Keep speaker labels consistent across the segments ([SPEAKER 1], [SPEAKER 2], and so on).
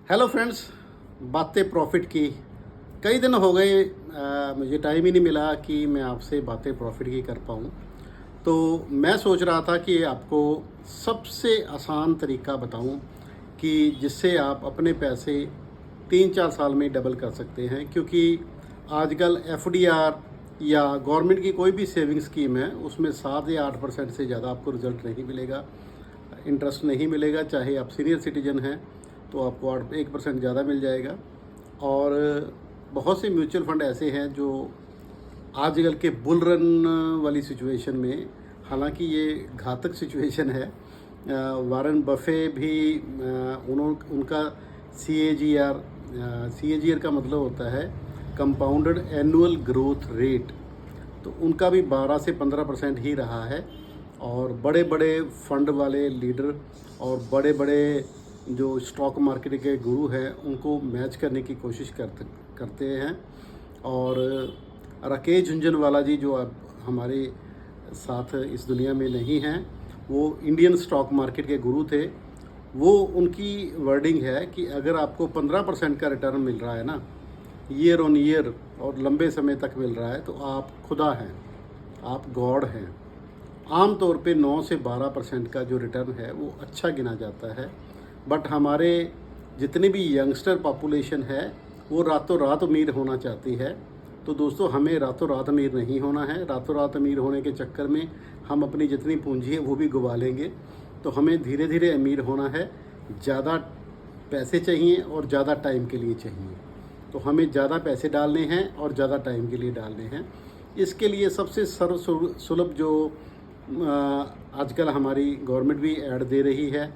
[SPEAKER 1] Hello friends, बातें profit की। कई दिन हो गए, मुझे टाइम ही नहीं मिला कि मैं आपसे बातें प्रॉफिट की कर पाऊँ। तो मैं सोच रहा था कि आपको सबसे आसान तरीका बताऊं कि जिससे आप अपने पैसे 3-4 साल में डबल कर सकते हैं। क्योंकि आजकल एफडीआर या गवर्नमेंट की कोई भी सेविंग स्कीम है, उसमें 7 या 8% से ज़्यादा आपको रिज़ल्ट नहीं मिलेगा, इंटरेस्ट नहीं मिलेगा। चाहे आप सीनियर सिटीजन हैं तो आपको 1% ज़्यादा मिल जाएगा। और बहुत से म्यूचुअल फंड ऐसे हैं जो आजकल के बुल रन वाली सिचुएशन में, हालांकि ये घातक सिचुएशन है, वारन बफे भी उनका सी ए जी आर का मतलब होता है कंपाउंडेड एनुअल ग्रोथ रेट, तो उनका भी 12 से 15% ही रहा है। और बड़े बड़े फंड वाले लीडर और बड़े बड़े जो स्टॉक मार्केट के गुरु हैं उनको मैच करने की कोशिश करते हैं। और राकेश झुंझुनवाला जी, जो अब हमारे साथ इस दुनिया में नहीं हैं, वो इंडियन स्टॉक मार्केट के गुरु थे। वो उनकी वर्डिंग है कि अगर आपको 15% का रिटर्न मिल रहा है ना, ईयर ऑन ईयर, और लंबे समय तक मिल रहा है, तो आप खुदा हैं, आप गॉड हैं। आम तौर पे 9 से 12% का जो रिटर्न है वो अच्छा गिना जाता है। बट हमारे जितनी भी यंगस्टर पॉपुलेशन है वो रातों रात अमीर होना चाहती है। तो दोस्तों, हमें रातों रात अमीर नहीं होना है। रातों रात अमीर होने के चक्कर में हम अपनी जितनी पूंजी है वो भी गंवा लेंगे। तो हमें धीरे धीरे अमीर होना है। ज़्यादा पैसे चाहिए और ज़्यादा टाइम के लिए चाहिए। तो हमें ज़्यादा पैसे डालने हैं और ज़्यादा टाइम के लिए डालने हैं। इसके लिए सबसे सुलभ जो आजकल हमारी गवर्नमेंट भी ऐड दे रही है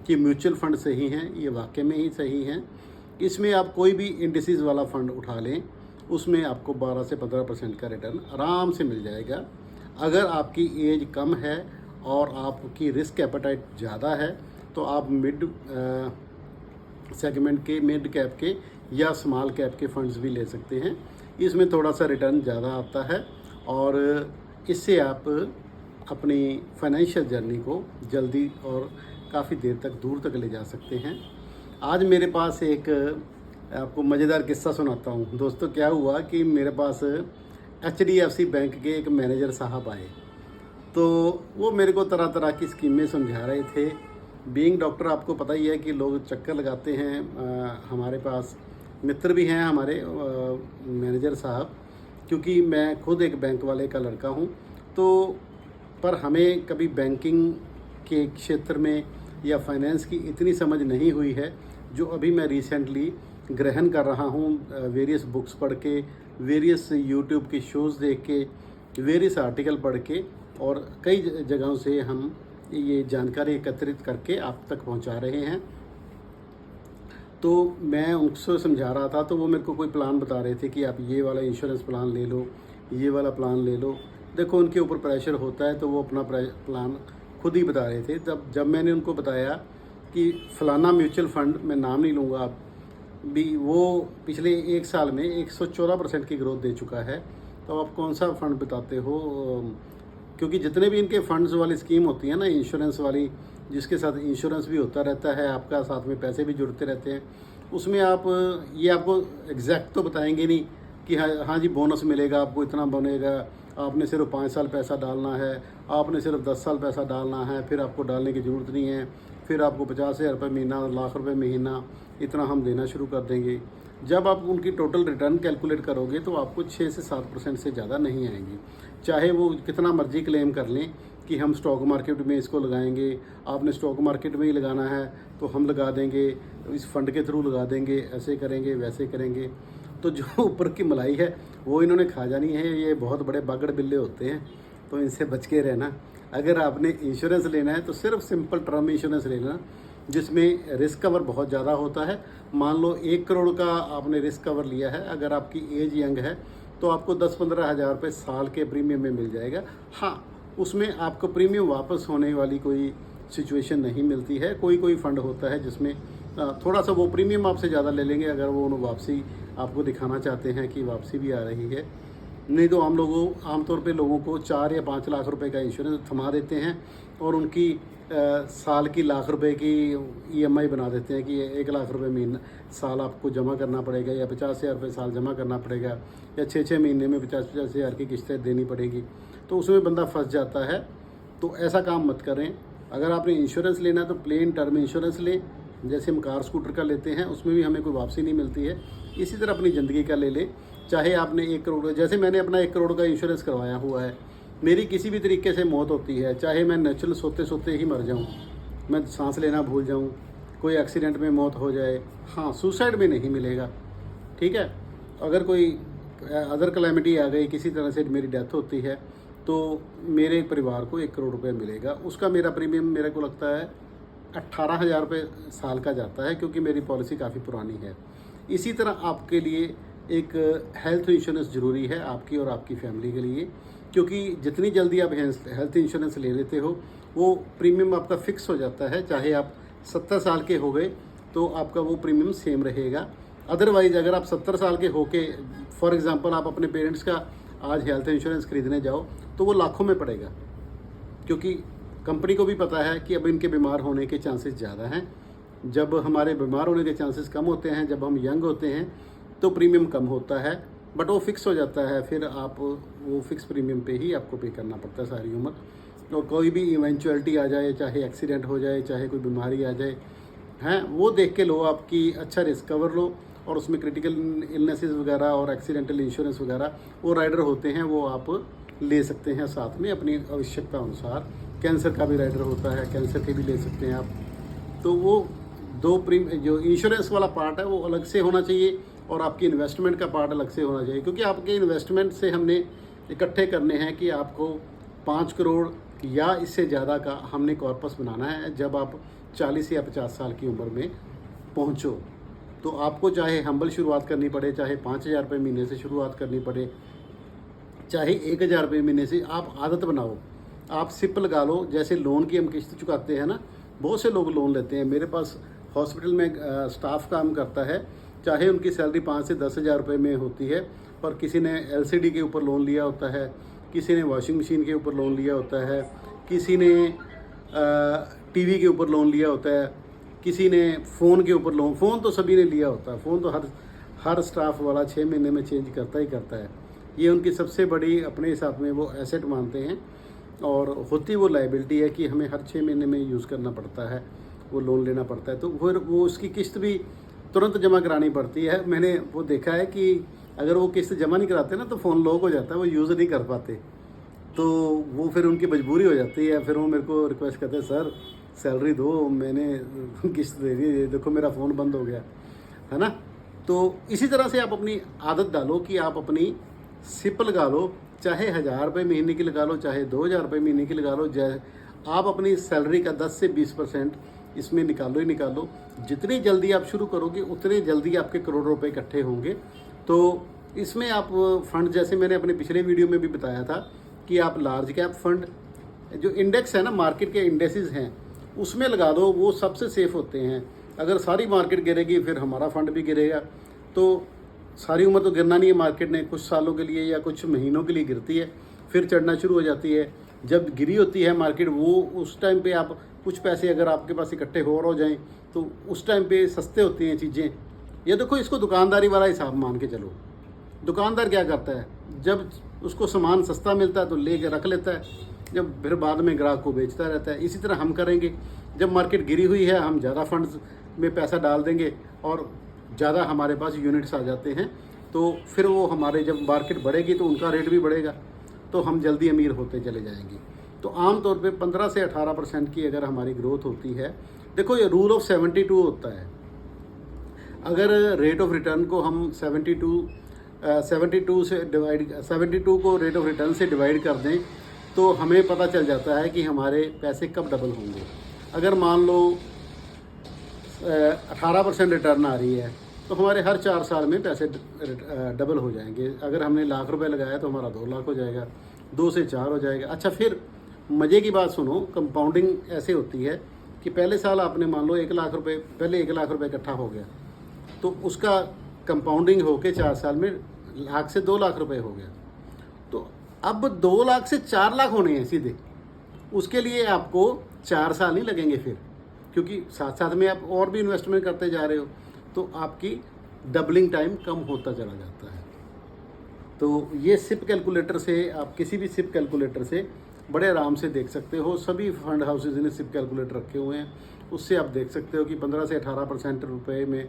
[SPEAKER 1] कि म्यूचुअल फंड सही हैं, ये वाकई में ही सही हैं। इसमें आप कोई भी इंडिसेस वाला फ़ंड उठा लें, उसमें आपको 12 से 15% का रिटर्न आराम से मिल जाएगा। अगर आपकी एज कम है और आपकी रिस्क एपेटाइट ज़्यादा है तो आप मिड सेगमेंट के, मिड कैप के या स्मॉल कैप के फंड्स भी ले सकते हैं। इसमें थोड़ा सा रिटर्न ज़्यादा आता है और इससे आप अपनी फाइनेंशियल जर्नी को जल्दी और काफ़ी देर तक, दूर तक ले जा सकते हैं। आज मेरे पास एक आपको मज़ेदार किस्सा सुनाता हूँ। दोस्तों, क्या हुआ कि मेरे पास HDFC बैंक के एक मैनेजर साहब आए। तो वो मेरे को तरह तरह की स्कीमें समझा रहे थे। बीइंग डॉक्टर, आपको पता ही है कि लोग चक्कर लगाते हैं। हमारे पास मित्र भी हैं हमारे मैनेजर साहब, क्योंकि मैं खुद एक बैंक वाले का लड़का हूँ। तो पर हमें कभी बैंकिंग के क्षेत्र में या फाइनेंस की इतनी समझ नहीं हुई है जो अभी मैं रिसेंटली ग्रहण कर रहा हूँ। वेरियस बुक्स पढ़ के, वेरियस यूट्यूब के शोज़ देख के, वेरियस आर्टिकल पढ़ के, और कई जगहों से हम ये जानकारी एकत्रित करके आप तक पहुँचा रहे हैं। तो मैं उनसे समझा रहा था, तो वो मेरे को कोई प्लान बता रहे थे कि आप ये वाला इंश्योरेंस प्लान ले लो, ये वाला प्लान ले लो। देखो, उनके ऊपर प्रेशर होता है तो वो अपना प्लान खुद ही बता रहे थे। जब मैंने उनको बताया कि फ़लाना म्यूचुअल फ़ंड, मैं नाम नहीं लूँगा आप भी, वो पिछले 1 साल में 114% की ग्रोथ दे चुका है, तो आप कौन सा फ़ंड बताते हो? क्योंकि जितने भी इनके फंड्स वाली स्कीम होती है ना, इंश्योरेंस वाली, जिसके साथ इंश्योरेंस भी होता रहता है आपका, साथ में पैसे भी जुड़ते रहते हैं, उसमें आप ये आपको एग्जैक्ट तो बताएंगे नहीं कि हाँ जी बोनस मिलेगा, आपको इतना बनेगा, आपने सिर्फ 5 साल पैसा डालना है, आपने सिर्फ 10 साल पैसा डालना है, फिर आपको डालने की ज़रूरत नहीं है, फिर आपको 50,000 रुपये महीना, लाख रुपये महीना, इतना हम देना शुरू कर देंगे। जब आप उनकी टोटल रिटर्न कैलकुलेट करोगे तो आपको 6 से 7% से ज़्यादा नहीं आएंगी। चाहे वो कितना मर्जी क्लेम कर लें कि हम स्टॉक मार्केट में इसको लगाएंगे, आपने स्टॉक मार्केट में ही लगाना है तो हम लगा देंगे, इस फंड के थ्रू लगा देंगे, ऐसे करेंगे, वैसे करेंगे। तो जो ऊपर की मलाई है वो इन्होंने खा जानी है। ये बहुत बड़े बागड़ बिल्ले होते हैं, तो इनसे बच के रहना। अगर आपने इंश्योरेंस लेना है तो सिर्फ सिंपल टर्म इंश्योरेंस लेना, जिसमें रिस्क कवर बहुत ज़्यादा होता है। मान लो 1 करोड़ का आपने रिस्क कवर लिया है, अगर आपकी एज यंग है तो आपको 10-15 हज़ार रुपये साल के प्रीमियम में मिल जाएगा। हाँ, उसमें आपको प्रीमियम वापस होने वाली कोई सिचुएशन नहीं मिलती है। कोई फ़ंड होता है जिसमें थोड़ा सा वो प्रीमियम आपसे ज़्यादा ले लेंगे, अगर वो वापसी आपको दिखाना चाहते हैं कि वापसी भी आ रही है। नहीं तो आमतौर पे लोगों को 4 या 5 लाख रुपए का इंश्योरेंस थमा देते हैं और उनकी साल की लाख रुपए की ईएमआई बना देते हैं कि 1 लाख रुपए महीना साल आपको जमा करना पड़ेगा, या 50,000 रुपये साल जमा करना पड़ेगा, या 6-6 महीने में 50-50 हज़ार की किस्तें देनी पड़ेगी। तो उसमें बंदा फंस जाता है। तो ऐसा काम मत करें। अगर आपने इंश्योरेंस लेना है तो प्लेन टर्म इंश्योरेंस लें, जैसे हम कार स्कूटर का लेते हैं, उसमें भी हमें कोई वापसी नहीं मिलती है। इसी तरह अपनी ज़िंदगी का ले लें। चाहे आपने 1 करोड़, जैसे मैंने अपना 1 करोड़ का इंश्योरेंस करवाया हुआ है, मेरी किसी भी तरीके से मौत होती है, चाहे मैं नेचुरल सोते सोते ही मर जाऊं, मैं सांस लेना भूल जाऊं, कोई एक्सीडेंट में मौत हो जाए, हाँ सुसाइड में नहीं मिलेगा, ठीक है। अगर कोई अदर कैलेमिटी आ गई, किसी तरह से मेरी डेथ होती है, तो मेरे परिवार को 1 करोड़ रुपये मिलेगा। उसका मेरा प्रीमियम मेरे को लगता है 18,000 रुपये साल का जाता है, क्योंकि मेरी पॉलिसी काफ़ी पुरानी है। इसी तरह आपके लिए एक हेल्थ इंश्योरेंस ज़रूरी है, आपकी और आपकी फैमिली के लिए, क्योंकि जितनी जल्दी आप हेल्थ इंश्योरेंस ले लेते हो, वो प्रीमियम आपका फिक्स हो जाता है। चाहे आप 70 साल के हो गए तो आपका वो प्रीमियम सेम रहेगा। अदरवाइज़ अगर आप 70 साल के होके, फॉर एग्ज़ाम्पल आप अपने पेरेंट्स का आज हेल्थ इंश्योरेंस खरीदने जाओ तो वो लाखों में पड़ेगा, क्योंकि कंपनी को भी पता है कि अब इनके बीमार होने के चांसेस ज़्यादा हैं। जब हमारे बीमार होने के चांसेस कम होते हैं, जब हम यंग होते हैं, तो प्रीमियम कम होता है, बट वो फिक्स हो जाता है। फिर आप वो फिक्स प्रीमियम पे ही आपको पे करना पड़ता है सारी उम्र। तो कोई भी इवेंचुअलिटी आ जाए, चाहे एक्सीडेंट हो जाए, चाहे कोई बीमारी आ जाए, हैं, वो देख के लो, आपकी अच्छा रिस्क कवर लो, और उसमें क्रिटिकल इलनेसेस वगैरह और एक्सीडेंटल इंश्योरेंस वगैरह वो राइडर होते हैं, वो आप ले सकते हैं साथ में अपनी आवश्यकता अनुसार। कैंसर का भी राइडर होता है, कैंसर के भी ले सकते हैं आप। तो वो जो इंश्योरेंस वाला पार्ट है वो अलग से होना चाहिए, और आपकी इन्वेस्टमेंट का पार्ट अलग से होना चाहिए, क्योंकि आपके इन्वेस्टमेंट से हमने इकट्ठे करने हैं कि आपको 5 करोड़ या इससे ज़्यादा का हमने कॉर्पस बनाना है जब आप 40 या 50 साल की उम्र में पहुँचो। तो आपको चाहे हम्बल शुरुआत करनी पड़े, चाहे 5,000 रुपये महीने से शुरुआत करनी पड़े, चाहे 1,000 रुपये महीने से, आप आदत बनाओ। आप सिप लगा लो, जैसे लोन की हम किस्त चुकाते हैं ना, बहुत से लोग लोन लेते हैं। मेरे पास हॉस्पिटल में स्टाफ काम करता है, चाहे उनकी सैलरी 5 से 10,000 रुपये में होती है, पर किसी ने एलसीडी के ऊपर लोन लिया होता है, किसी ने वॉशिंग मशीन के ऊपर लोन लिया होता है, किसी ने टीवी के ऊपर लोन लिया होता है, किसी ने फ़ोन के ऊपर लोन, फ़ोन तो सभी ने लिया होता है। फ़ोन तो हर स्टाफ वाला 6 महीने में चेंज करता ही करता है। ये उनकी सबसे बड़ी अपने हिसाब में वो एसेट मानते हैं, और होती वो लायबिलिटी है कि हमें हर 6 महीने में यूज़ करना पड़ता है, वो लोन लेना पड़ता है। तो फिर वो उसकी किस्त भी तुरंत जमा करानी पड़ती है। मैंने वो देखा है कि अगर वो किस्त जमा नहीं कराते ना तो फ़ोन लॉक हो जाता है, वो यूज़ नहीं कर पाते, तो वो फिर उनकी मजबूरी हो जाती है। फिर वो मेरे को रिक्वेस्ट करते हैं, सर सैलरी दो, मैंने किस्त दे दी, देखो मेरा फ़ोन बंद हो गया, है ना। तो इसी तरह से आप अपनी आदत डालो कि आप अपनी सिप लगा लो, चाहे 1,000 रुपये महीने की लगा लो, चाहे 2,000 रुपये महीने की लगा लो, आप अपनी सैलरी का 10 से 20% इसमें निकालो ही निकालो। जितनी जल्दी आप शुरू करोगे उतनी जल्दी आपके करोड़ रुपए इकट्ठे होंगे। तो इसमें आप फंड, जैसे मैंने अपने पिछले वीडियो में भी बताया था कि आप लार्ज कैप फंड, जो इंडेक्स है ना, मार्केट के इंडेक्सेस हैं, उसमें लगा दो, वो सबसे सेफ होते हैं। अगर सारी मार्केट गिरेगी फिर हमारा फंड भी गिरेगा। तो सारी उम्र तो गिरना नहीं है मार्केट ने, कुछ सालों के लिए या कुछ महीनों के लिए गिरती है, फिर चढ़ना शुरू हो जाती है। जब गिरी होती है मार्केट, वो उस टाइम पे आप कुछ पैसे अगर आपके पास इकट्ठे हो जाएं तो उस टाइम पे सस्ते होती हैं चीज़ें। ये देखो, इसको दुकानदारी वाला हिसाब मान के चलो। दुकानदार क्या करता है, जब उसको सामान सस्ता मिलता है तो ले के रख लेता है, जब फिर बाद में ग्राहक को बेचता रहता है। इसी तरह हम करेंगे, जब मार्केट गिरी हुई है हम ज़्यादा फंड्स में पैसा डाल देंगे और ज़्यादा हमारे पास यूनिट्स आ जाते हैं, तो फिर वो हमारे, जब मार्केट बढ़ेगी तो उनका रेट भी बढ़ेगा, तो हम जल्दी अमीर होते चले जाएंगे। तो आम तौर पे 15 से 18% की अगर हमारी ग्रोथ होती है, देखो ये रूल ऑफ 72 होता है। अगर रेट ऑफ रिटर्न को हम 72 से डिवाइड, 72 को रेट ऑफ रिटर्न से डिवाइड कर दें तो हमें पता चल जाता है कि हमारे पैसे कब डबल होंगे। अगर मान लो 18% रिटर्न आ रही है तो हमारे हर 4 साल में पैसे डबल हो जाएंगे। अगर हमने लाख रुपए लगाया तो हमारा 2 लाख हो जाएगा, 2 से 4 हो जाएगा। अच्छा, फिर मज़े की बात सुनो, कंपाउंडिंग ऐसे होती है कि पहले साल आपने मान लो 1 लाख रुपए, पहले 1 लाख रुपए इकट्ठा हो गया, तो उसका कंपाउंडिंग होके 4 साल में लाख से 2 लाख रुपए हो गया। तो अब 2 लाख से 4 लाख होने हैं सीधे। उसके लिए आपको 4 साल नहीं लगेंगे फिर, क्योंकि साथ साथ में आप और भी इन्वेस्टमेंट करते जा रहे हो, तो आपकी डबलिंग टाइम कम होता चला जाता है। तो ये सिप कैलकुलेटर से, आप किसी भी सिप कैलकुलेटर से बड़े आराम से देख सकते हो। सभी फंड हाउसेज ने सिप कैलकुलेटर रखे हुए हैं, उससे आप देख सकते हो कि 15 से 18% रुपए में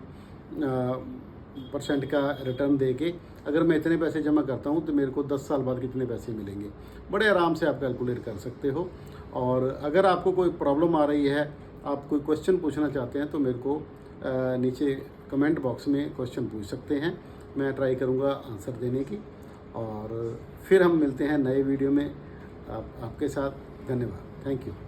[SPEAKER 1] परसेंट का रिटर्न दे के अगर मैं इतने पैसे जमा करता हूँ तो मेरे को 10 साल बाद कितने पैसे मिलेंगे, बड़े आराम से आप कैलकुलेट कर सकते हो। और अगर आपको कोई प्रॉब्लम आ रही है, आप कोई क्वेश्चन पूछना चाहते हैं, तो मेरे को नीचे कमेंट बॉक्स में क्वेश्चन पूछ सकते हैं, मैं ट्राई करूँगा आंसर देने की। और फिर हम मिलते हैं नए वीडियो में आपके साथ। धन्यवाद, थैंक यू।